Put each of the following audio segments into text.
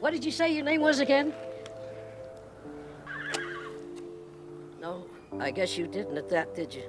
What did you say your name was again? No, I guess you didn't at that, did you?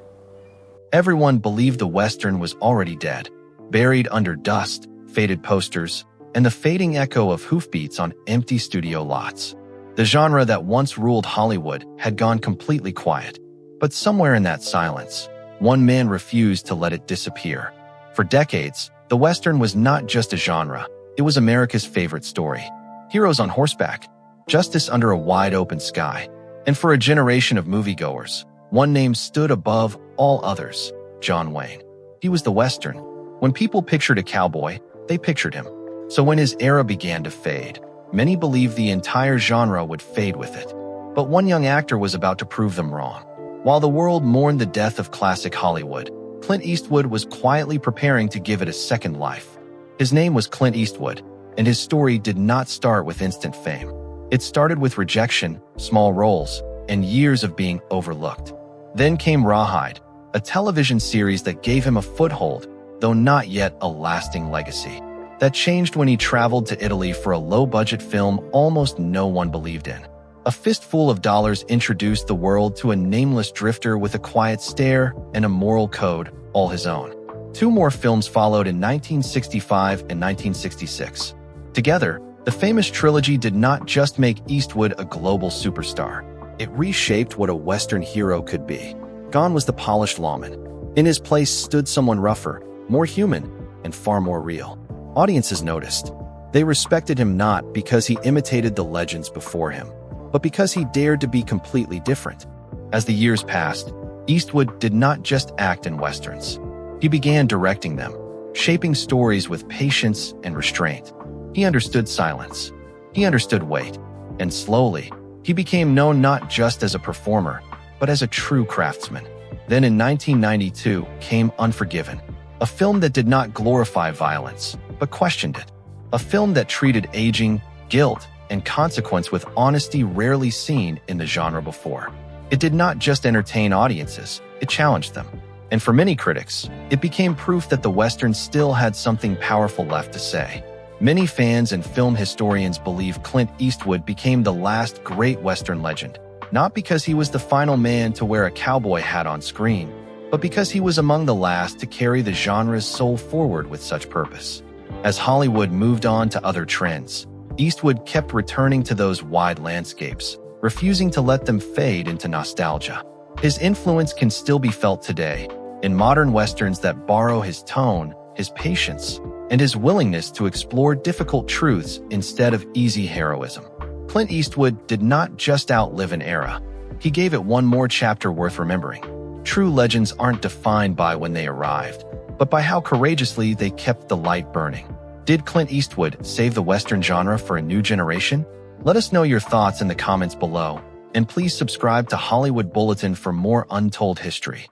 Everyone believed the Western was already dead, buried under dust, faded posters, and the fading echo of hoofbeats on empty studio lots. The genre that once ruled Hollywood had gone completely quiet. But somewhere in that silence, one man refused to let it disappear. For decades, the Western was not just a genre, it was America's favorite story. Heroes on horseback, justice under a wide-open sky. And for a generation of moviegoers, one name stood above all others: John Wayne. He was the Western. When people pictured a cowboy, they pictured him. So when his era began to fade, many believed the entire genre would fade with it. But one young actor was about to prove them wrong. While the world mourned the death of classic Hollywood, Clint Eastwood was quietly preparing to give it a second life. His name was Clint Eastwood, and his story did not start with instant fame. It started with rejection, small roles, and years of being overlooked. Then came Rawhide, a television series that gave him a foothold, though not yet a lasting legacy. That changed when he traveled to Italy for a low-budget film almost no one believed in. A fistful of dollars introduced the world to a nameless drifter with a quiet stare and a moral code all his own. Two more films followed in 1965 and 1966. Together, the famous trilogy did not just make Eastwood a global superstar. It reshaped what a Western hero could be. Gone was the polished lawman. In his place stood someone rougher, more human, and far more real. Audiences noticed. They respected him not because he imitated the legends before him, but because he dared to be completely different. As the years passed, Eastwood did not just act in Westerns. He began directing them, shaping stories with patience and restraint. He understood silence. He understood weight. And slowly, he became known not just as a performer, but as a true craftsman. Then in 1992 came Unforgiven, a film that did not glorify violence, but questioned it. A film that treated aging, guilt, and consequence with honesty rarely seen in the genre before. It did not just entertain audiences, it challenged them. And for many critics, it became proof that the Western still had something powerful left to say. Many fans and film historians believe Clint Eastwood became the last great Western legend, not because he was the final man to wear a cowboy hat on screen, but because he was among the last to carry the genre's soul forward with such purpose. As Hollywood moved on to other trends, Eastwood kept returning to those wide landscapes, refusing to let them fade into nostalgia. His influence can still be felt today in modern Westerns that borrow his tone, his patience, and his willingness to explore difficult truths instead of easy heroism. Clint Eastwood did not just outlive an era. He gave it one more chapter worth remembering. True legends aren't defined by when they arrived, but by how courageously they kept the light burning. Did Clint Eastwood save the Western genre for a new generation? Let us know your thoughts in the comments below, and please subscribe to Hollywood Bulletin for more untold history.